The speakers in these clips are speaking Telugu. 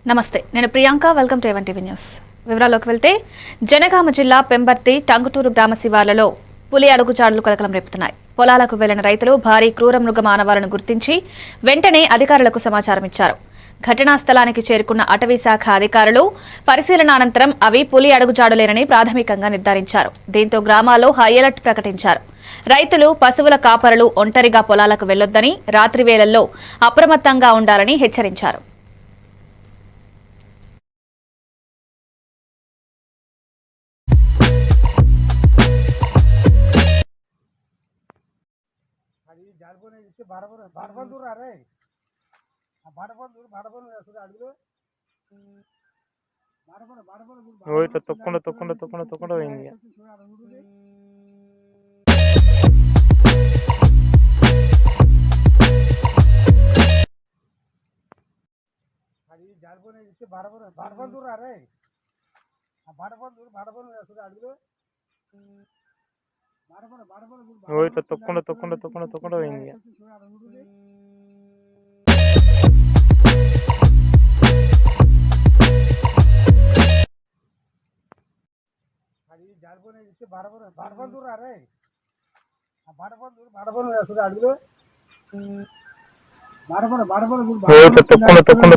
నమస్తే, నేను Priyanka. Welcome to A1 TV news. వివరాల్లోకి వెళ్తే జనగామ జిల్లా పెంబర్తి టంగుటూరు గ్రామ శివార్లలో పులి అడుగుజాడలు కలకలం రేపుతున్నాయి. పొలాలకు వెళ్లిన రైతులు భారీ క్రూర మృగ మానవాలను గుర్తించి వెంటనే అధికారులకు సమాచారం ఇచ్చారు. ఘటనా స్థలానికి చేరుకున్న అటవీ శాఖ అధికారులు పరిశీలన అనంతరం అవి పులి అడుగుజాడులేనని ప్రాథమికంగా నిర్ధారించారు. దీంతో గ్రామాల్లో హై అలర్ట్ ప్రకటించారు. రైతులు, పశువుల కాపరులు ఒంటరిగా పొలాలకు వెళ్లొద్దని, రాత్రి వేళల్లో అప్రమత్తంగా ఉండాలని హెచ్చరించారు. ఇట్లా తొక్కుండా పోయింది.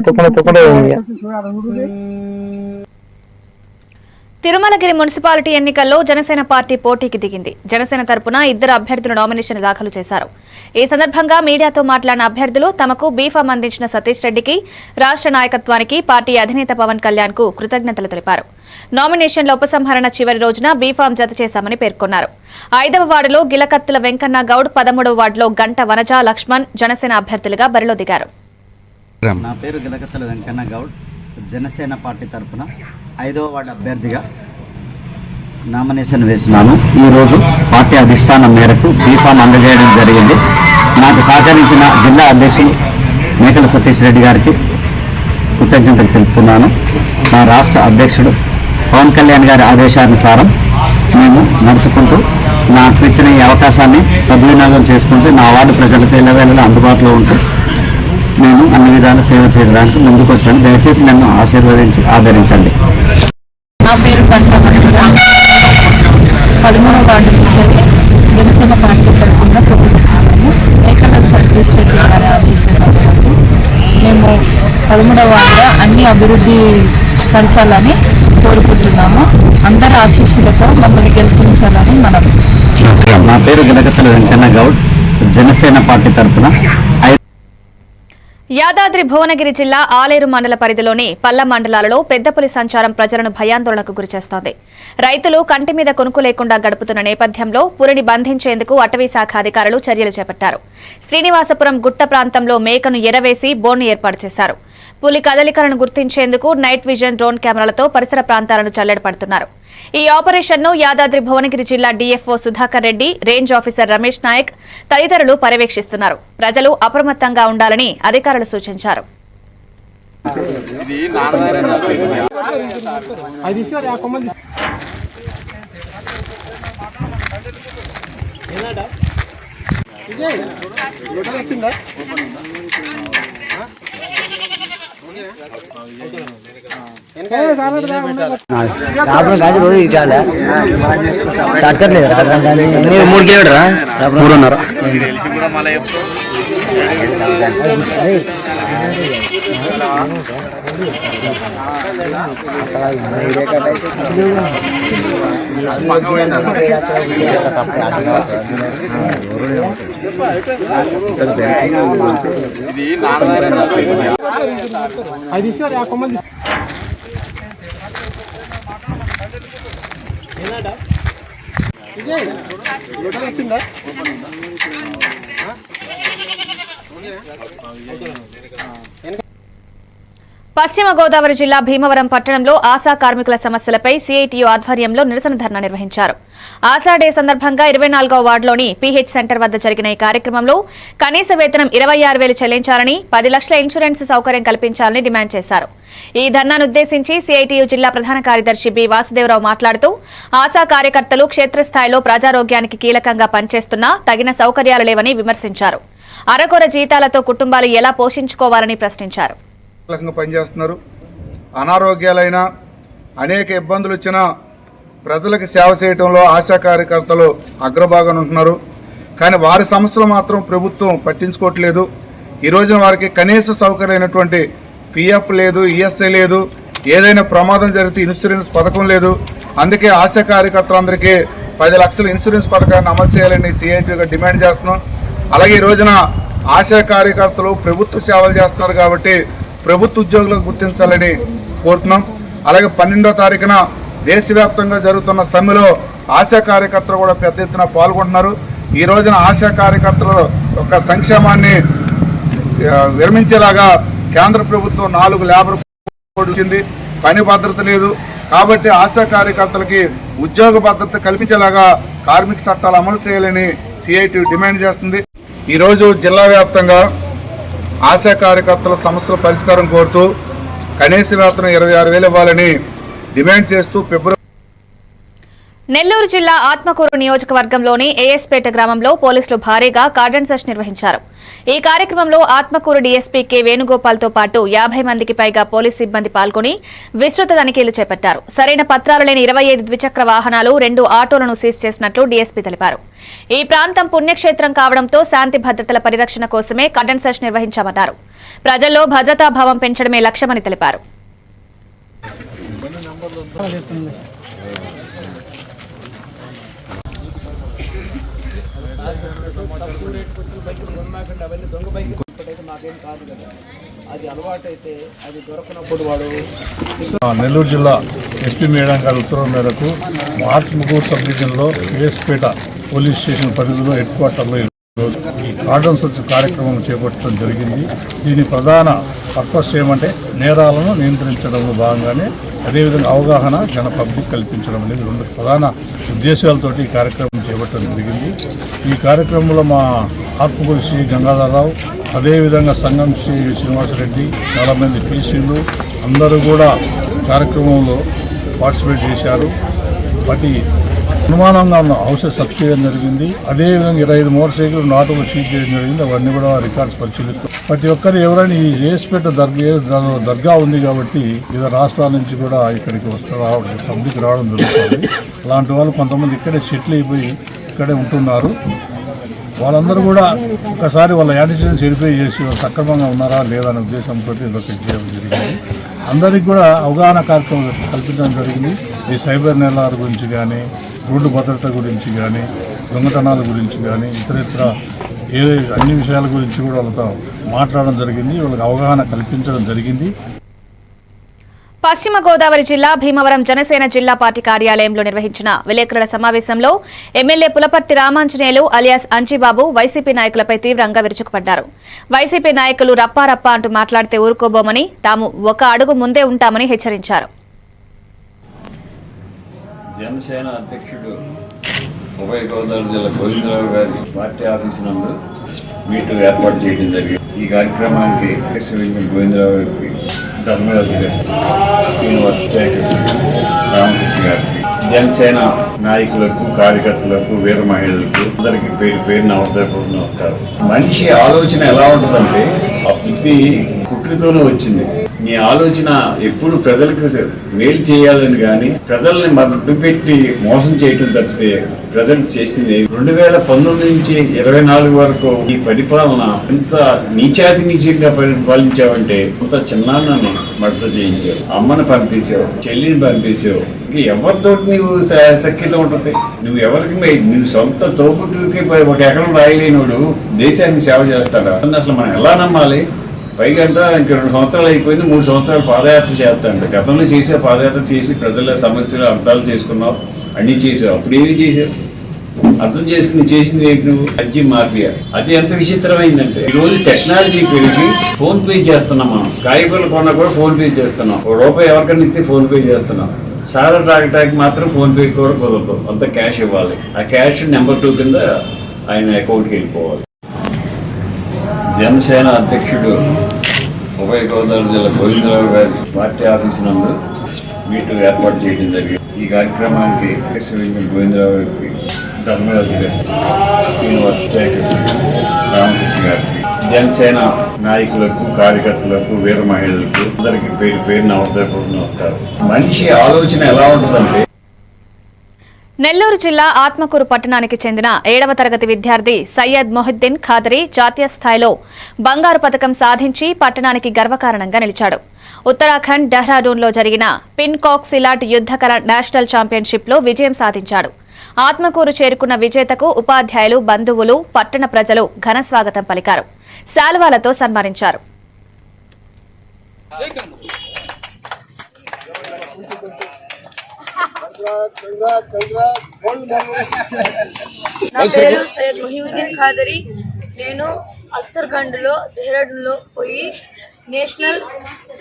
ఇట్లా తొక్కుండా పోయింది. తిరుమలగిరి మున్సిపాలిటీ ఎన్నికల్లో జనసేన పార్టీ పోటీకి దిగింది. జనసేన తరపున 2 అభ్యర్థులు నామినేషన్ దాఖలు చేశారు. ఈ సందర్భంగా మీడియాతో మాట్లాడిన అభ్యర్థులు తమకు బీఫామ్ అందించిన సతీష్ రెడ్డికి, రాష్ట్ర నాయకత్వానికి, పార్టీ అధినేత పవన్ కళ్యాణ్ కు కృతజ్ఞతలు తెలిపారు. నామినేషన్ల ఉపసంహరణ చివరి రోజున బీఫామ్ జత చేశామని పేర్కొన్నారు. 5వ వార్డులో గిలకత్తుల వెంకన్న గౌడ్, 13వ వార్డులో గంట వనజ లక్ష్మణ్ జనసేన అభ్యర్థులుగా బరిలో దిగారు. నా పేరు గిలకత్తుల వెంకన్న గౌడ్. జనసేన పార్టీ తరఫున 5వ వార్డు అభ్యర్థిగా నామినేషన్ వేసినాను. ఈరోజు పార్టీ అధిష్టానం మేరకు బీఫామ్ అందజేయడం జరిగింది. నాకు సహకరించిన జిల్లా అధ్యక్షులు మేకల సతీష్ రెడ్డి గారికి కృతజ్ఞతలు తెలుపుతున్నాను. నా రాష్ట్ర అధ్యక్షుడు పవన్ కళ్యాణ్ గారి ఆదేశానుసారం మేము నడుచుకుంటూ నాకు ఇచ్చిన ఈ అవకాశాన్ని సద్వినియోగం చేసుకుంటూ నా వార్డు ప్రజలకు ఎల్లవేళలా అందుబాటులో ఉంటూ నేను అన్ని విధాల సేవ చేయడానికి ముందుకు వచ్చాను. దయచేసి నన్ను ఆశీర్వదించి ఆదరించండి. నా పేరు గంట వనజ, 13వ వార్డు నుంచి జనసేన పార్టీ తరఫున పోటీ చేస్తున్నాము. మేకల సతీష్ రెడ్డి గారి ఆదేశాలు మేము 13వ వార్డులో అన్ని అభివృద్ధి పరచాలని కోరుకుంటున్నాము. అందరి ఆశీస్సులతో మమ్మల్ని గెలిపించాలని మనం. నా పేరు గిలకత్తుల వెంకన్న గౌడ్. జనసేన పార్టీ తరఫున యాదాద్రి భువనగిరి జిల్లా ఆలేరు మండల పరిధిలోని పల్ల మండలాలలో పెద్ద పులి సంచారం ప్రజలను భయాందోళనకు గురిచేస్తోంది. రైతులు కంటి మీద కొనుక్కు లేకుండా గడుపుతున్న నేపథ్యంలో పులిని బంధించేందుకు అటవీ శాఖ అధికారులు చర్యలు చేపట్టారు. శ్రీనివాసపురం గుట్ట ప్రాంతంలో మేకను ఎరవేసి బోన్ను ఏర్పాటు చేశారు. పులి కదలికలను గుర్తించేందుకు నైట్ విజన్ డ్రోన్ కెమెరాలతో పరిసర ప్రాంతాలను చల్లెడపడుతున్నారు. ఈ ఆపరేషన్ను యాదాద్రి భువనగిరి జిల్లా DFO Sudhakar Reddy, range officer Ramesh Nayak తదితరులు పర్యవేక్షిస్తున్నారు. ప్రజలు అప్రమత్తంగా ఉండాలని అధికారులు సూచించారు. పశ్చిమ గోదావరి జిల్లా భీమవరం పట్టణంలో ఆశా కార్మికుల సమస్యలపై సిఐటియు ఆధ్వర్యంలో నిరసన ధర్నా నిర్వహించారు. ఆశా డే సందర్భంగా 24వ వార్డులోని పీహెచ్ సెంటర్ వద్ద జరిగిన ఈ కార్యక్రమంలో కనీస వేతనం 26,000 చెల్లించాలని, 10 లక్షల ఇన్సూరెన్స్ సౌకర్యం కల్పించాలని డిమాండ్ చేశారు. ఈ ధర్నాను ఉద్దేశించి సిఐటియు జిల్లా ప్రధాన కార్యదర్శి బి వాసుదేవరావు మాట్లాడుతూ ఆశా కార్యకర్తలు క్షేత్రస్థాయిలో ప్రజారోగ్యానికి కీలకంగా పనిచేస్తున్నా తగిన సౌకర్యాలు లేవని విమర్శించారు. అరకొర జీతాలతో కుటుంబాలు ఎలా పోషించుకోవాలని ప్రశ్నించారు. పనిచేస్తున్నారు. అనారోగ్యాలైనా అనేక ఇబ్బందులు వచ్చినా ప్రజలకు సేవ చేయడంలో ఆశా కార్యకర్తలు అగ్రభాగాన ఉంటున్నారు. కానీ వారి సమస్యలు మాత్రం ప్రభుత్వం పట్టించుకోవట్లేదు. ఈ రోజున వారికి కనీస సౌకర్యమైనటువంటి పిఎఫ్ లేదు, ఈఎస్ఐ లేదు, ఏదైనా ప్రమాదం జరిగితే ఇన్సూరెన్స్ పథకం లేదు. అందుకే ఆశా కార్యకర్తలందరికీ 10 లక్షల ఇన్సూరెన్స్ పథకాన్ని అమలు చేయాలని సిఐటిగా డిమాండ్ చేస్తున్నాం. అలాగే ఈ రోజున ఆశా కార్యకర్తలు ప్రభుత్వ సేవలు చేస్తున్నారు కాబట్టి ప్రభుత్వ ఉద్యోగులకు గుర్తించాలని కోరుతున్నాం. అలాగే 12వ తారీఖున దేశవ్యాప్తంగా జరుగుతున్న సమ్మెలో ఆశా కార్యకర్తలు కూడా పెద్ద ఎత్తున పాల్గొంటున్నారు. ఈ రోజున ఆశా కార్యకర్తల యొక్క సంక్షేమాన్ని విరమించేలాగా కేంద్ర ప్రభుత్వం 4 లేబర్ కోడ్ ఇచ్చింది. పని భద్రత లేదు కాబట్టి ఆశా కార్యకర్తలకి ఉద్యోగ భద్రత కల్పించేలాగా కార్మిక చట్టాలు అమలు చేయాలని సిఐటి డిమాండ్ చేస్తుంది. ఈరోజు జిల్లా వ్యాప్తంగా ఆశా కార్యకర్తల సమస్యల పరిష్కారం కోరుతూ కనీస వేతనం 26,000 ఇవ్వాలని డిమాండ్ చేస్తూ ఫిబ్రవరి నెల్లూరు జిల్లా ఆత్మకూరు నియోజకవర్గంలోని ఏఎస్పేట గ్రామంలో పోలీసులు భారీగా కార్డన్ సెర్చ్ నిర్వహించారు. ఈ కార్యక్రమంలో ఆత్మకూరు డీఎస్పీ కె వేణుగోపాల్తో పాటు 50 మందికి పైగా పోలీసు సిబ్బంది పాల్గొని విస్తృత తనిఖీలు చేపట్టారు. సరైన పత్రాలు లేని 25 ద్విచక్ర వాహనాలు, 2 ఆటోలను సీజ్ చేసినట్లు డీఎస్పీ తెలిపారు. ఈ ప్రాంతం పుణ్యక్షేత్రం కావడంతో శాంతి భద్రతల పరిరక్షణ కోసమే కార్డన్ సెర్చ్ నిర్వహించామన్నారు. ప్రజల్లో భద్రతాభావం పెంచడమే లక్ష్యమని తెలిపారు. నెల్లూరు జిల్లా ఎస్పీ మేడం గారి ఉత్తర్వుల మేరకు ఆత్మకూరు సబ్ డివిజన్లో ఏఎస్పేట పోలీస్ స్టేషన్ పరిధిలో హెడ్ క్వార్టర్లో ఈ కార్డన్ సెర్చ్ కార్యక్రమం చేపట్టడం జరిగింది. దీని ప్రధాన పర్పస్ ఏమంటే నేరాలను నియంత్రించడంలో భాగంగానే అదేవిధంగా అవగాహన పబ్లిక్ కల్పించడం అనేది 2 ప్రధాన ఉద్దేశాలతోటి ఈ కార్యక్రమం చేపట్టడం జరిగింది. ఈ కార్యక్రమంలో మా ఆత్మకూరు శ్రీ గంగాధరరావు, అదేవిధంగా సంగం శ్రీ శ్రీనివాసరెడ్డి, చాలామంది పీసీలు అందరూ కూడా కార్యక్రమంలో పార్టిసిపేట్ చేశారు. వాటి అనుమానంగా ఉన్న హౌసెస్ సబ్ చేయడం జరిగింది. అదేవిధంగా 25 మోటార్ సైకిల్, 2 ఆటోలు సీజ్ చేయడం జరిగింది. అవన్నీ కూడా రికార్డ్స్ పరిశీలిస్తాం. ప్రతి ఒక్కరు ఎవరైనా ఈ ఏఎస్పేట దర్గా ఉంది కాబట్టి వివిధ రాష్ట్రాల నుంచి కూడా ఇక్కడికి పబ్లిక్ రావడం జరుగుతుంది. అలాంటి వాళ్ళు కొంతమంది ఇక్కడే సెటిల్ అయిపోయి ఇక్కడే ఉంటున్నారు. వాళ్ళందరూ కూడా ఒకసారి వాళ్ళ యాంటిసిడెంట్స్ వెరిఫై చేసి సక్రమంగా ఉన్నారా లేదా అనే ఉద్దేశంతో ఇలా చెక్ చేయడం జరిగింది. అందరికీ కూడా అవగాహన కార్యక్రమం కల్పించడం జరిగింది. ఈ సైబర్ నేరాల గురించి కానీ, రోడ్డు భద్రత గురించి కానీ, దొంగతనాల గురించి కానీ, ఇతర అన్ని విషయాల గురించి కూడా వాళ్ళతో మాట్లాడడం జరిగింది. వాళ్ళకి అవగాహన కల్పించడం జరిగింది. పశ్చిమ గోదావరి జిల్లా భీమవరం జనసేన జిల్లా పార్టీ కార్యాలయంలో నిర్వహించిన విలేకరుల సమావేశంలో ఎమ్మెల్యే పులపర్తి రామాంజనేయులు అలియాస్ అంజిబాబు వైసీపీ నాయకులపై తీవ్రంగా విరుచుకుపడ్డారు. వైసీపీ నాయకులు రప్పారప్పా అంటూ మాట్లాడితే ఊరుకోబోమని, తాము 1 అడుగు ముందే ఉంటామని హెచ్చరించారు. జనసేన అధ్యక్షుడు ఉభయ గోదావరి జిల్లా గోవిందరావు గారి పార్టీ ఆఫీసు నందు మీటింగ్ ఏర్పాటు చేయడం జరిగింది. ఈ కార్యక్రమానికి గోవిందరావు గారికి, ధర్మరాజు గారికి, శ్రీనివాస్ రామకృష్ణ గారికి, జనసేన నాయకులకు, కార్యకర్తలకు, వీర మహిళలకు అందరికీ పేరు నమస్కారం. మనిషి ఆలోచన ఎలా ఉంటుందంటే ఇది పుట్టుకతోనే వచ్చింది. నీ ఆలోచన ఎప్పుడు ప్రజలకు మేలు చేయాలని కానీ ప్రజల్ని మభ్యపెట్టి మోసం చేయటం తప్పితే ప్రజలు చేసింది 2019 నుంచి 24 వరకు ఈ పరిపాలన ఎంత నీచాతి నీచంగా పరిపాలించావంటే కొంత చిన్నాన్నని మద్దతు చేయించావు, అమ్మని పంపేశావు, చెల్లిని పంపేశావు. ఇంక ఎవరితో నీవు సఖ్యత ఉంటుంది? నువ్వు ఎవరికి నువ్వు సొంత తోపుట్టుకి 1 ఎకరం రాయలేనోడు దేశానికి సేవ చేస్తాడా? అసలు మనం ఎలా నమ్మాలి? పైగా ఇంక 2 సంవత్సరాలు అయిపోయింది, 3 సంవత్సరాలు పాదయాత్ర చేస్తాంట. గతంలో చేసే పాదయాత్ర చేసి ప్రజల సమస్యలు అర్థాలు చేసుకున్నావు, అన్ని చేసావు. అప్పుడు ఏమి చేసావు? అర్థం చేసుకుని చేసింది ఏంటి నువ్వు? అజ్జి మాఫియా. అది ఎంత విచిత్రమైందంటే ఈ రోజు టెక్నాలజీ పెరిగి ఫోన్ పే చేస్తున్నాం. మనం కాయగూరలు కొన్నా కూడా ఫోన్ పే చేస్తున్నాం. ₹1 ఎవరికైనా ఇస్తే ఫోన్ పే చేస్తున్నాం. సారా తాగటానికి మాత్రం ఫోన్ పే కూడా కుదరదు, అంత క్యాష్ ఇవ్వాలి. ఆ క్యాష్ నెంబర్ 2 కింద ఆయన అకౌంట్కి వెళ్ళిపోవాలి. జనసేన అధ్యక్షుడు ఉభయ గోదావరి జిల్లా గోవిందరావు గారి పార్టీ ఆఫీసు నందు మీటింగ్ ఏర్పాటు చేయడం జరిగింది. ఈ కార్యక్రమానికి గోవిందరావు గారికి, ధర్మరాజు గారికి, శ్రీనివాస్ రామకృష్ణ గారికి, జనసేన నాయకులకు, కార్యకర్తలకు, వీర మహిళలకు అందరికి పేరు పేరున నమస్కారం. మనిషి ఆలోచన ఎలా ఉంటుందంటే, నెల్లూరు జిల్లా ఆత్మకూరు పట్టణానికి చెందిన 7వ తరగతి విద్యార్థి సయ్యద్ మొహిద్దీన్ ఖాదరీ జాతీయ స్థాయిలో బంగారు పతకం సాధించి పట్టణానికి గర్వకారణంగా నిలిచాడు. ఉత్తరాఖండ్ డెహ్రాడూన్లో జరిగిన పిన్కాక్ సిలాట్ యుద్ధకళ నేషనల్ ఛాంపియన్షిప్లో విజయం సాధించాడు. ఆత్మకూరు చేరుకున్న విజేతకు ఉపాధ్యాయులు, బంధువులు, పట్టణ ప్రజలు ఘన స్వాగతం పలికారు. శాలువాలతో సన్మానించారు. నా పేరు సయ్యద్ మొహిద్దీన్ ఖాదరీ. నేను ఉత్తరాఖండ్లో డెహ్రాడూన్లో పోయి నేషనల్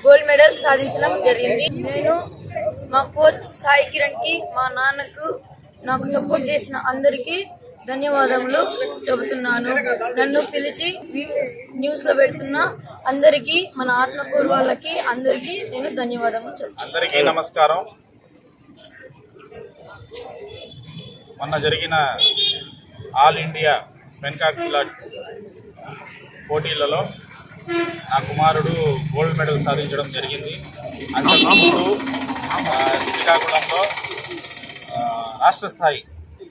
గోల్డ్ మెడల్ సాధించడం జరిగింది. నేను మా కోచ్ సాయి కిరణ్కి, మా నాన్నకు, నాకు సపోర్ట్ చేసిన అందరికీ ధన్యవాదములు చెబుతున్నాను. నన్ను పిలిచి న్యూస్లో పెడుతున్న అందరికీ, మన ఆత్మకూరు వాళ్ళకి అందరికీ నేను ధన్యవాదములు చెబుతున్నాను. అందరికీ నమస్కారం. మొన్న జరిగిన ఆల్ ఇండియా పెన్కాక్ సిలాట్ పోటీలలో నా కుమారుడు గోల్డ్ మెడల్ సాధించడం జరిగింది. అంతకుముందు శ్రీకాకుళంలో రాష్ట్ర స్థాయి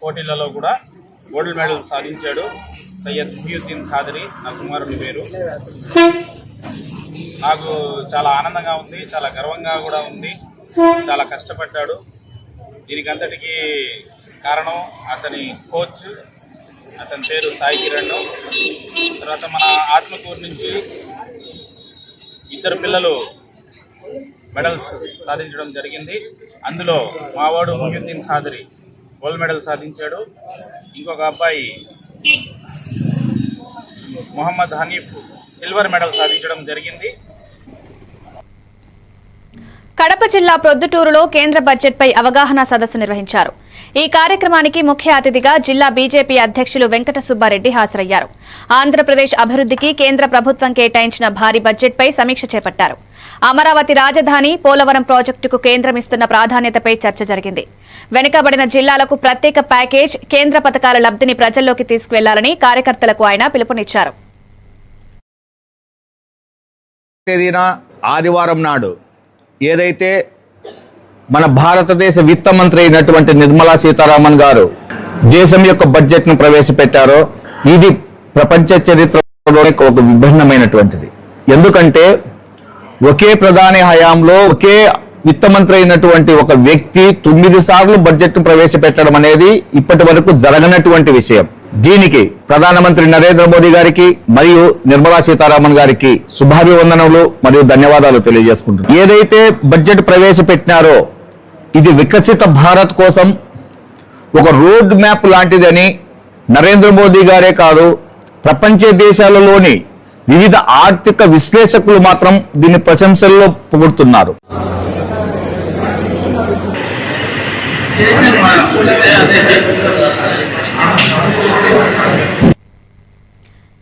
పోటీలలో కూడా గోల్డ్ మెడల్ సాధించాడు. సయ్యద్ మొహిద్దీన్ ఖాదరీ నా కుమారుడి పేరు. నాకు చాలా ఆనందంగా ఉంది, చాలా గర్వంగా కూడా ఉంది. చాలా కష్టపడ్డాడు. దీనికి అంతటికీ కారణం అతని కోచ్, అతని పేరు సాయి కిరణ్. తర్వాత మన ఆత్మకూరు నుంచి ఇద్దరు పిల్లలు మెడల్స్ సాధించడం జరిగింది. అందులో మావాడు మొహిద్దీన్ ఖాదరీ గోల్డ్ మెడల్ సాధించాడు. ఇంకొక అబ్బాయి మొహమ్మద్ హనీఫ్ సిల్వర్ మెడల్ సాధించడం జరిగింది. కడప జిల్లా ప్రొద్దుటూరులో కేంద్ర బడ్జెట్పై అవగాహన సదస్సు నిర్వహించారు. ఈ కార్యక్రమానికి ముఖ్య అతిథిగా జిల్లా బీజేపీ అధ్యక్షులు వెంకట సుబ్బారెడ్డి హాజరయ్యారు. ఆంధ్రప్రదేశ్ అభివృద్ధికి కేంద్ర ప్రభుత్వం కేటాయించిన భారీ బడ్జెట్పై సమీక్ష చేపట్టారు. అమరావతి రాజధాని, పోలవరం ప్రాజెక్టుకు కేంద్రం ఇస్తున్న ప్రాధాన్యతపై చర్చ జరిగింది. వెనుకబడిన జిల్లాలకు ప్రత్యేక ప్యాకేజ్, కేంద్ర పథకాల లబ్ధిని ప్రజల్లోకి తీసుకువెళ్లాలని కార్యకర్తలకు ఆయన పిలుపునిచ్చారు. ఆదివారం నాడు ఏదైతే మన భారతదేశ విత్త మంత్రి అయినటువంటి నిర్మలా సీతారామన్ గారు దేశం యొక్క బడ్జెట్ ను ప్రవేశపెట్టారో ఇది ప్రపంచ చరిత్రలోనే ఒక విభిన్నమైనటువంటిది. ఎందుకంటే ఒకే ప్రధాని హయాంలో ఒకే విత్త మంత్రి అయినటువంటి ఒక వ్యక్తి 9 సార్లు బడ్జెట్ ను ప్రవేశపెట్టడం అనేది ఇప్పటి వరకు జరగనటువంటి విషయం. దీనికి ప్రధానమంత్రి నరేంద్ర మోదీ గారికి మరియు నిర్మలా సీతారామన్ గారికి శుభాభివందనలు మరియు ధన్యవాదాలు తెలియజేసుకుంటున్నాను. ఏదైతే బడ్జెట్ ప్రవేశపెట్టినారో ఇది వికసిత భారత్ కోసం ఒక రోడ్ మ్యాప్ లాంటిదని నరేంద్ర మోదీ గారే కాదు, ప్రపంచ దేశాలలోని వివిధ ఆర్థిక విశ్లేషకులు మాత్రం దీన్ని ప్రశంసల్లో పొగుడుతున్నారు.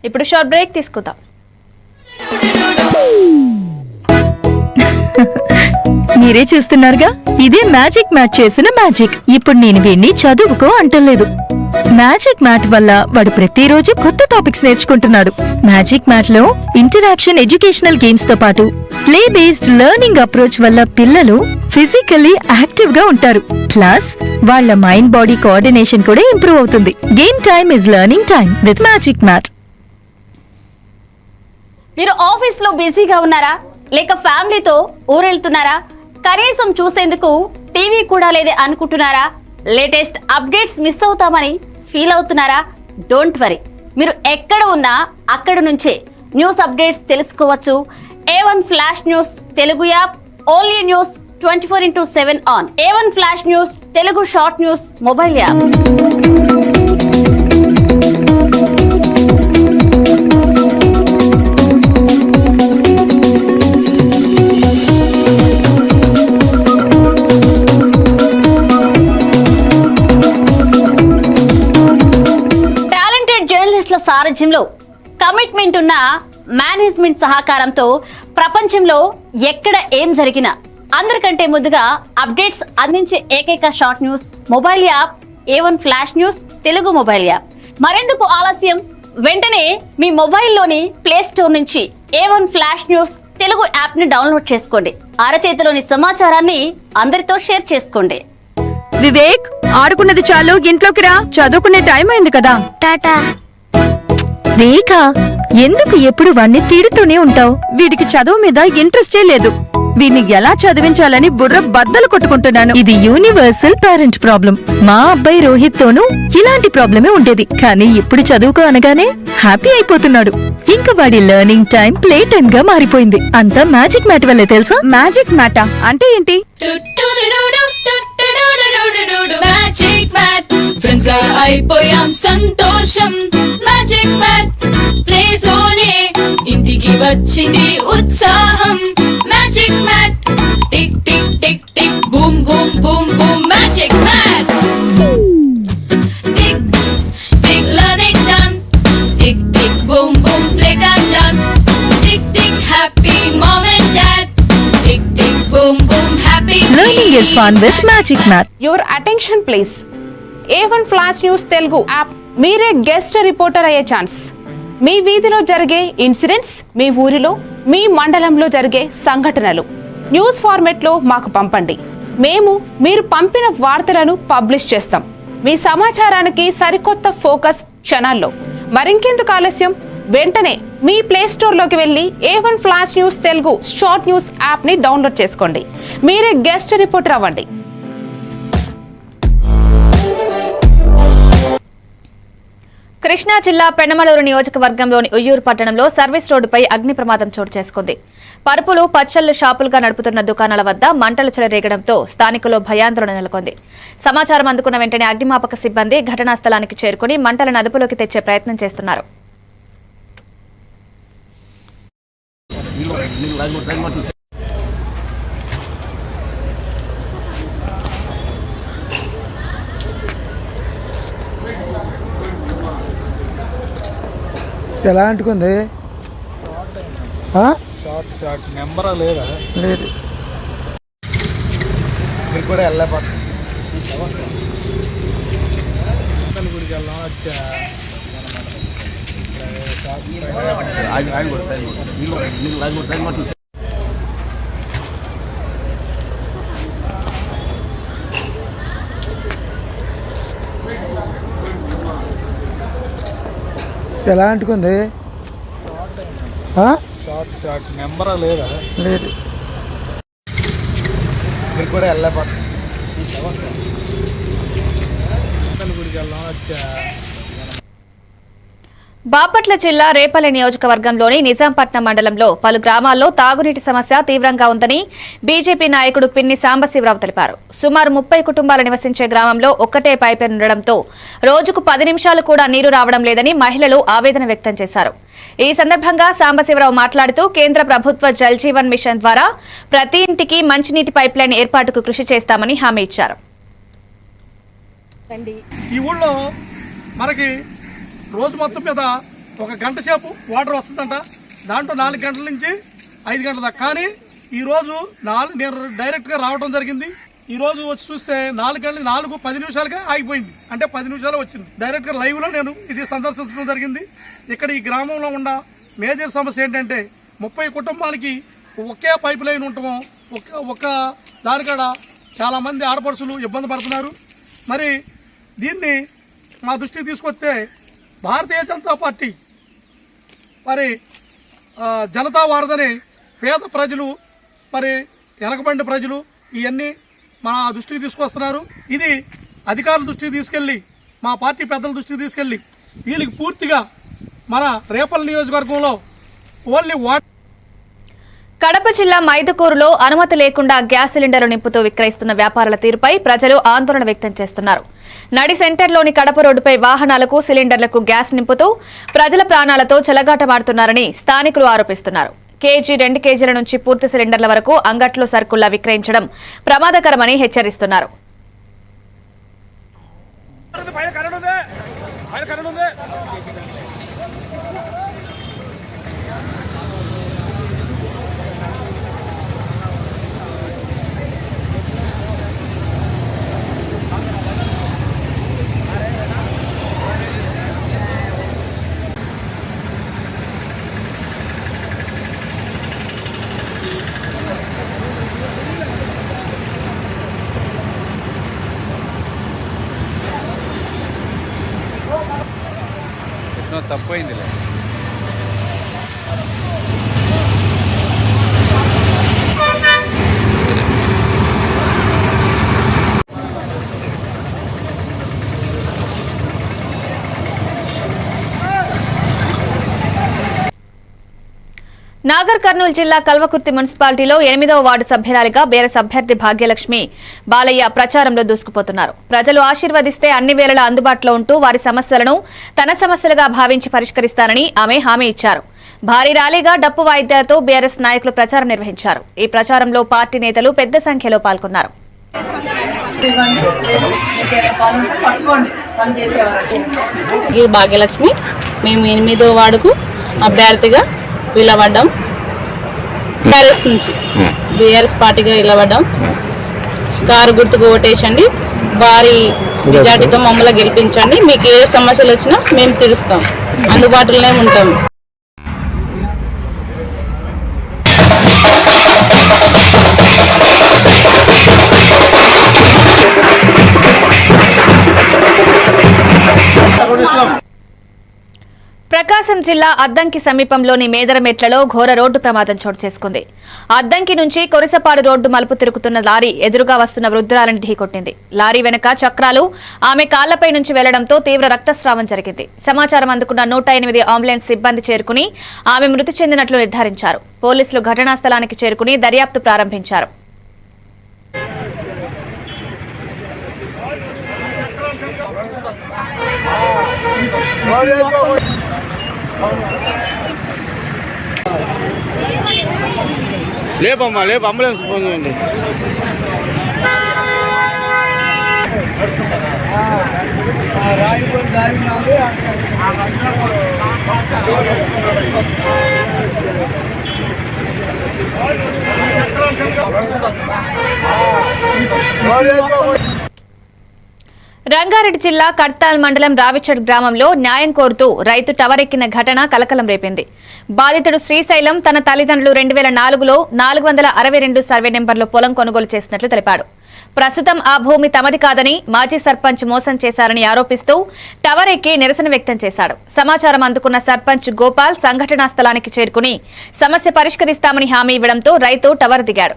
ఇప్పుడు షార్ట్ బ్రేక్ తీసుకుందాం. మీరే చూస్తున్నారుగా, ఇదే మ్యాజిక్ మ్యాట్ చేసిన మ్యాజిక్. ఇప్పుడు నేను వీణ్ణి చదువుకో అంటలేదు. మ్యాజిక్ మ్యాట్ వల్ల వాడు ప్రతిరోజు కొత్త టాపిక్స్ నేర్చుకుంటున్నాడు. మ్యాజిక్ మ్యాట్ లో ఇంటరాక్షన్, ఎడ్యుకేషనల్ గేమ్స్ తో పాటు ప్లే బేస్డ్ లెర్నింగ్ అప్రోచ్ వల్ల పిల్లలు ఫిజికల్లీ యాక్టివ్ గా ఉంటారు. ప్లస్ వాళ్ళ మైండ్ బాడీ కోఆర్డినేషన్ కూడా ఇంప్రూవ్ అవుతుంది. Game time is learning time with magic mat. మీరు ఆఫీస్ లో బిజీగా ఉన్నారా, లేక ఫ్యామిలీతో ఊరెళ్తున్నారా, కనీసం చూసేందుకు టీవీ కూడా లేదే అనుకుంటున్నారా, లేటెస్ట్ అప్డేట్స్ మిస్ అవుతామని ఫీల్ అవుతున్నారా? డోంట్ వరీ, మీరు ఎక్కడ ఉన్నా అక్కడ నుంచే న్యూస్ అప్డేట్స్ తెలుసుకోవచ్చు. A1 flash news Telugu app, only news 24/7 on. A1 flash news Telugu short news mobile app. సారథ్యంలో కమిట్మెంట్ ఉన్న మేనేజ్మెంట్ సహకారంతో ప్రపంచంలో ఎక్కడ ఏం జరిగినా అందరికంటే ముందుగా అప్డేట్స్ అందించే ఏకైక short news mobile app A1 flash news Telugu mobile app. మరెందుకు ఆలస్యం, వెంటనే మీ మొబైల్లోని ప్లే స్టోర్ నుంచి A1 flash news Telugu app ని డౌన్లోడ్ చేసుకోండి. అరచేతిలోని సమాచారాన్ని అందరితో షేర్ చేసుకోండి. వివేక్, ఆడుకున్నది చాలు, ఇంట్లోకి రా, చదువుకునే టైం అయింది కదా. టాటా. రేఖ, ఎందుకు ఎప్పుడు వాణ్ణి తిడుతూనే ఉంటావు? వీడికి చదువు మీద ఇంట్రెస్టే లేదు. వీడిని ఎలా చదివించాలని బుర్ర బద్దలు కొట్టుకుంటున్నాను. ఇది యూనివర్సల్ పేరెంట్ ప్రాబ్లం. మా అబ్బాయి రోహిత్ తోనూ ఇలాంటి ప్రాబ్లమే ఉండేది, కానీ ఇప్పుడు చదువుకో అనగానే హ్యాపీ అయిపోతున్నాడు. ఇంకా వాడి లెర్నింగ్ టైం ప్లే టైం గా మారిపోయింది. అంతా మ్యాజిక్ మ్యాట్ వల్లే తెలుసా? మ్యాజిక్ మ్యాటా అంటే ఏంటి? మ్యాజిక్ మ్యాట్ ఫ్రెండ్స్ గా అయిపోయాం సంతోషం. మ్యాజిక్ మ్యాట్ ప్లే జోనే ఇంటికి వచ్చింది ఉత్సాహం. Magic mat tick tick tick tick boom boom boom boom. Magic mat tick tick learning done. Tick tick boom boom play time done. Tick tick happy mom and dad. Tick tick boom boom happy. Learning is fun with Magic Math. Your attention please. A1 flash news Telugu app. మీరే గెస్ట్ రిపోర్టర్ అయ్యే ఛాన్స్. మీ వీధిలో జరిగే ఇన్సిడెంట్స్, మీ ఊరిలో, మీ మండలంలో జరిగే సంఘటనలు న్యూస్ ఫార్మెట్లో మాకు పంపండి. మేము మీరు పంపిన వార్తలను పబ్లిష్ చేస్తాం. మీ సమాచారానికి సరికొత్త ఫోకస్ క్షణాల్లో. మరింకెందుకు ఆలస్యం? వెంటనే మీ ప్లే స్టోర్లోకి వెళ్ళి A1 flash news Telugu short news యాప్ని డౌన్లోడ్ చేసుకోండి. మీరే గెస్ట్ రిపోర్టర్ అవ్వండి. కృష్ణా జిల్లా పెనమలూరు నియోజకవర్గంలోని ఉయ్యూరు పట్టణంలో సర్వీస్ రోడ్డుపై అగ్ని ప్రమాదం చోటు చేసుకుంది. పరుపులు, పచ్చళ్లు షాపులుగా నడుపుతున్న దుకాణాల వద్ద మంటలు చెలరేగడంతో స్థానికులు భయాందోళన నెలకొంది. సమాచారం అందుకున్న వెంటనే అగ్నిమాపక సిబ్బంది ఘటనా స్థలానికి చేరుకుని మంటలను అదుపులోకి తెచ్చే ప్రయత్నం చేస్తున్నారు. ఎలా అంటుకుంది? నెంబర్ లేదా? లేదు. మీరు కూడా వెళ్ళలేకపోతే గుడికి వెళ్దాం. వచ్చా ఎలా అంటుకుంది? నెంబర్ లేదా? లేదు. మీరు కూడా వెళ్ళలేకపోతే గుడికి వెళ్దాం. వచ్చా బాపట్ల జిల్లా రేపల్లె నియోజకవర్గంలోని నిజాంపట్నం మండలంలో పలు గ్రామాల్లో తాగునీటి సమస్య తీవ్రంగా ఉందని బీజేపీ నాయకుడు పిన్ని సాంబశివరావు తెలిపారు. సుమారు 30 కుటుంబాలు నివసించే గ్రామంలో ఒక్కటే పైపు ఉండడంతో రోజుకు 10 నిమిషాలు కూడా నీరు రావడం లేదని మహిళలు ఆవేదన వ్యక్తం చేశారు. ఈ సందర్భంగా సాంబశివరావు మాట్లాడుతూ కేంద్ర ప్రభుత్వ జల్ జీవన్ మిషన్ ద్వారా ప్రతి ఇంటికి మంచినీటి పైప్ లైన్ ఏర్పాటుకు కృషి చేస్తామని హామీ ఇచ్చారు. ఈ ఊళ్ళో మనకి రోజు మొత్తం మీద 1 గంట సేపు వాటర్ వస్తుందంట. దాంట్లో 4 గంటల నుంచి 5 గంటల దాకా. కానీ ఈరోజు నేను డైరెక్ట్గా రావడం జరిగింది. ఈ రోజు వచ్చి చూస్తే 4 గంటల 4:10 నిమిషాలుగా ఆగిపోయింది. అంటే 10 నిమిషాలు వచ్చింది. డైరెక్ట్గా లైవ్లో నేను ఇది సందర్శించడం జరిగింది. ఇక్కడ ఈ గ్రామంలో ఉన్న మేజర్ సమస్య ఏంటంటే 30 కుటుంబాలకి ఒకే పైప్ లైన్ ఉండటం, ఒక దానికాడ చాలామంది ఆడపడుచులు ఇబ్బంది పడుతున్నారు. మరి దీన్ని మా దృష్టికి తీసుకొస్తే భారతీయ జనతా పార్టీ మరి జనతా వారదని పేద ప్రజలు, మరి వెనకబడిన ప్రజలు ఇవన్నీ మా దృష్టికి తీసుకొస్తున్నారు. ఇది అధికారుల దృష్టికి తీసుకెళ్లి, మా పార్టీ పెద్దల దృష్టికి తీసుకెళ్లి వీళ్ళకి పూర్తిగా మన రేపల్లె నియోజకవర్గంలో ఓన్లీ కడప జిల్లా మైదుకూరులో అనుమతి లేకుండా గ్యాస్ సిలిండర్లు నింపుతూ విక్రయిస్తున్న వ్యాపారుల తీరుపై ప్రజలు ఆందోళన వ్యక్తం చేస్తున్నారు. నడి సెంటర్లోని కడప రోడ్డుపై వాహనాలకు సిలిండర్లకు గ్యాస్ నింపుతూ ప్రజల ప్రాణాలతో చెలగాటమాడుతున్నారని స్థానికులు ఆరోపిస్తున్నారు. కేజీ 2 కేజీల నుంచి పూర్తి సిలిండర్ల వరకు అంగట్లో సరుకుల్లా విక్రయించడం ప్రమాదకరమని హెచ్చరిస్తున్నారు. తప్పైందిలే. నాగర్ కర్నూలు జిల్లా కల్వకుర్తి మున్సిపాలిటీలో 8వ వార్డు సభ్యురాలిగా బీఆర్ఎస్ అభ్యర్థి భాగ్యలక్ష్మి బాలయ్య ప్రచారంలో దూసుకుపోతున్నారు. ప్రజలు ఆశీర్వదిస్తే అన్ని వేళలా అందుబాటులో ఉంటూ వారి సమస్యలను తన సమస్యలుగా భావించి పరిష్కరిస్తానని ఆమె హామీ ఇచ్చారు. భారీ ర్యాలీగా డప్పు వాయిద్యాలతో బీఆర్ఎస్ నాయకులు ప్రచారం నిర్వహించారు. ఈ ప్రచారంలో పార్టీ నేతలు పెద్ద సంఖ్యలో పాల్గొన్నారు. భాగ్యలక్ష్మి, మేము 8వ వార్డుకు అభ్యర్థిగా నిలబడ్డాం. బీఆర్ఎస్ నుంచి బీఆర్ఎస్ పార్టీగా నిలబడ్డాం. కారు గుర్తుకు ఓటేసండి, భారీ మెజార్టీతో మమ్మల్ని గెలిపించండి. మీకు ఏ సమస్యలు వచ్చినా మేము తీరుస్తాం, అందుబాటులోనే ఉంటాం. ప్రకాశం జిల్లా అద్దంకి సమీపంలోని మేదరమెట్లలో ఘోర రోడ్డు ప్రమాదం చోటు చేసుకుంది. అద్దంకి నుంచి కొరిసపాడు రోడ్డు మలుపు తిరుగుతున్న లారీ ఎదురుగా వస్తున్న వృద్ధురాలిని ఢీకొట్టింది. లారీ వెనక చక్రాలు ఆమె కాళ్లపై నుంచి వెళ్లడంతో తీవ్ర రక్తస్రావం జరిగింది. సమాచారం అందుకున్న 108 అంబులెన్స్ సిబ్బంది చేరుకుని ఆమె మృతి చెందినట్లు నిర్ధారించారు. పోలీసులు ఘటనా స్థలానికి చేరుకుని దర్యాప్తు ప్రారంభించారు. లేపమ్మా, లేపు, అంబులెన్స్ ఫోన్ చేయండి. రంగారెడ్డి జిల్లా కడ్తాల్ మండలం రావిచడ్ గ్రామంలో న్యాయం కోరుతూ రైతు టవర్ ఎక్కిన ఘటన కలకలం రేపింది. బాధితుడు శ్రీశైలం తన తల్లిదండ్రులు 2004లో 462 సర్వే నెంబర్లో పొలం కొనుగోలు చేసినట్లు తెలిపాడు. ప్రస్తుతం ఆ భూమి తమది కాదని మాజీ సర్పంచ్ మోసం చేశారని ఆరోపిస్తూ టవర్ ఎక్కి నిరసన వ్యక్తం చేశాడు. సమాచారం అందుకున్న సర్పంచ్ గోపాల్ సంఘటనా స్థలానికి చేరుకుని సమస్య పరిష్కరిస్తామని హామీ ఇవ్వడంతో రైతు టవర్ దిగాడు.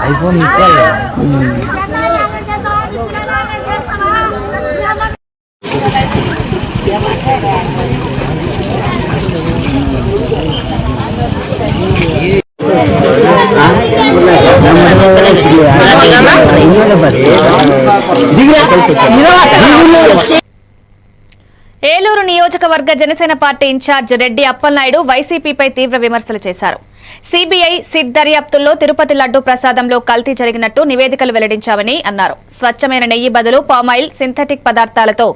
ఐఫోన్ తీసుకోవాలి. ఏలూరు నియోజకవర్గ జనసేన పార్టీ ఇన్ఛార్జ్ రెడ్డి అప్పలనాయుడు వైసీపీపై తీవ్ర విమర్శలు చేశారు. సిబిఐ సిట్ దర్యాప్తుల్లో తిరుపతి లడ్డూ ప్రసాదంలో కల్తీ జరిగినట్టు నివేదికలు వెల్లడించామని అన్నారు. స్వచ్ఛమైన నెయ్యి బదులు పామాయిల్, సింథటిక్ పదార్థాలతో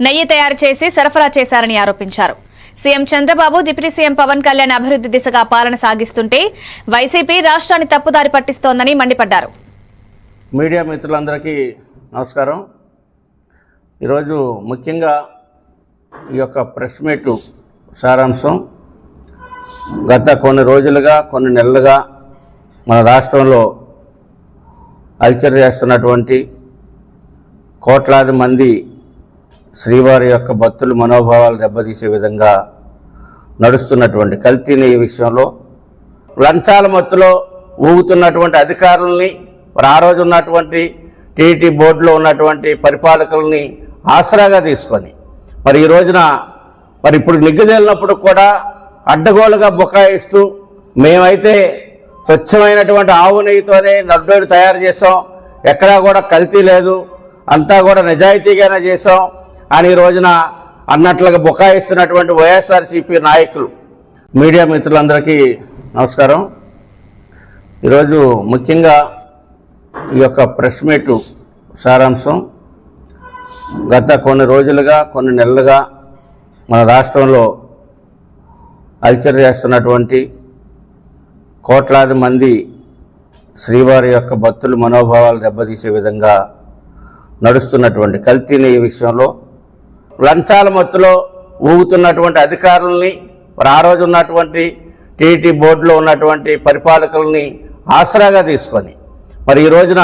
నెయ్యి తయారు చేసి సరఫరా చేశారని ఆరోపించారు. CM Chandrababu, deputy CM Pawan Kalyan అభివృద్ధి దిశగా పాలన సాగిస్తుంటే వైసీపీ రాష్ట్రాన్ని తప్పుదారి పట్టిస్తోందని మండిపడ్డారు. మీడియా మిత్రులందరికీ నమస్కారం. ఈరోజు ముఖ్యంగా ఈ యొక్క ప్రెస్ మీట్ సారాంశం, గత కొన్ని రోజులుగా, కొన్ని నెలలుగా మన రాష్ట్రంలో అల్చర్ చేస్తున్నటువంటి కోట్లాది మంది శ్రీవారి యొక్క భక్తుల మనోభావాలు దెబ్బతీసే విధంగా నడుస్తున్నటువంటి కల్తీ నెయ్యి విషయంలో లంచాల మత్తులో ఊగుతున్నటువంటి అధికారులని, మరి ఆ రోజు ఉన్నటువంటి టీటీ బోర్డులో ఉన్నటువంటి పరిపాలకులని ఆసరాగా తీసుకొని మరి ఈ రోజున మరి ఇప్పుడు నిగ్గుదేలినప్పుడు కూడా అడ్డగోలుగా బుకాయిస్తూ మేమైతే స్వచ్ఛమైనటువంటి ఆవు నెయ్యితోనే లడ్డూలు తయారు చేసాం, ఎక్కడా కూడా కల్తీ లేదు అంతా కూడా నిజాయితీగానే చేసాం అని ఈ రోజున అన్నట్లుగా బుకాయిస్తున్నటువంటి వైఎస్ఆర్సీపీ నాయకులు, మీడియా మిత్రులందరికీ నమస్కారం. ఈరోజు ముఖ్యంగా ఈ యొక్క ప్రెస్ మీటు సారాంశం, గత కొన్ని రోజులుగా కొన్ని నెలలుగా మన రాష్ట్రంలో అల్చర్ చేస్తున్నటువంటి కోట్లాది మంది శ్రీవారి యొక్క భక్తుల మనోభావాలు దెబ్బతీసే విధంగా నడుస్తున్నటువంటి కల్తీని విషయంలో లంచాల మత్తులో ఊగుతున్నటువంటి అధికారులని, మరి ఆ రోజు ఉన్నటువంటి టీటీ బోర్డులో ఉన్నటువంటి పరిపాలకులని ఆసరాగా తీసుకొని మరి ఈ రోజున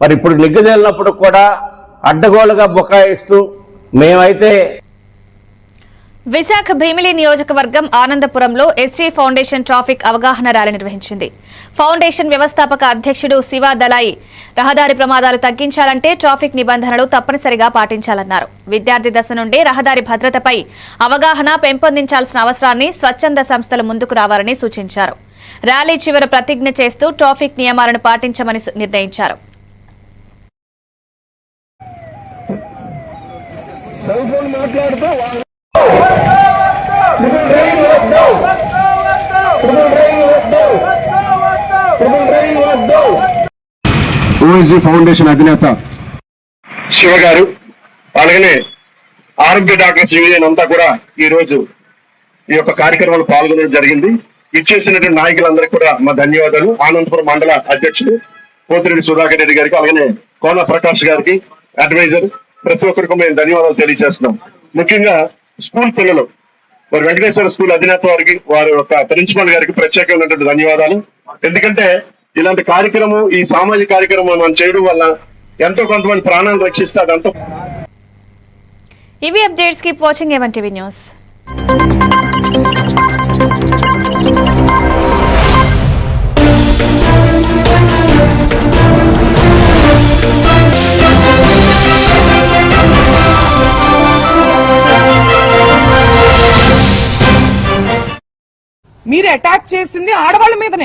మరి ఇప్పుడు నిగ్గుదేలినప్పుడు కూడా అడ్డగోలుగా బుకాయిస్తూ మేమైతే విశాఖ భీమిలి నియోజకవర్గం ఆనందపురంలో ఎస్జీ ఫౌండేషన్ ట్రాఫిక్ అవగాహన ర్యాలీ నిర్వహించింది. ఫౌండేషన్ వ్యవస్థాపక అధ్యక్షుడు శివ దళాయి రహదారి ప్రమాదాలు తగ్గించాలంటే ట్రాఫిక్ నిబంధనలు తప్పనిసరిగా పాటించాలన్నారు. విద్యార్థి దశ నుండి రహదారి భద్రతపై అవగాహన పెంపొందించాల్సిన అవసరాన్ని స్వచ్ఛంద సంస్థలు ముందుకు రావాలని సూచించారు. ర్యాలీ చివర ప్రతిజ్ఞ చేస్తూ ట్రాఫిక్ నియమాలను పాటించమని నిర్ణయించారు. ఓఎస్జీ ఫౌండేషన్ అధినేత శివ గారు, అలాగనే ఆరోగ్య డాక్టర్స్ యూనియన్ అంతా కూడా ఈ రోజు ఈ యొక్క కార్యక్రమంలో పాల్గొనడం జరిగింది. ఇచ్చేసినటువంటి నాయకులందరికీ కూడా మా ధన్యవాదాలు. ఆనందపురం మండల అధ్యక్షుడు పోతిరెడ్డి సుధాకర్ రెడ్డి గారికి, అలాగనే కోన ప్రకాష్ గారికి, అడ్వైజర్, ప్రతి ఒక్కరికి మేము ధన్యవాదాలు తెలియజేస్తున్నాం. ముఖ్యంగా స్కూల్ పిల్లలు, మరి వెంకటేశ్వర స్కూల్ అధినేత వారికి, వారి యొక్క ప్రిన్సిపల్ గారికి ప్రత్యేకమైనటువంటి ధన్యవాదాలు. ఎందుకంటే ఇలాంటి కార్యక్రమం, ఈ సామాజిక కార్యక్రమం మనం చేయడం వల్ల ఎంతో కొంతమంది ప్రాణాలు రక్షిస్తే అదంతా. ఇవి updates. Keep watching A1 TV news. మీరు అటాక్ చేసింది ఆడవాళ్ళ మీదనే.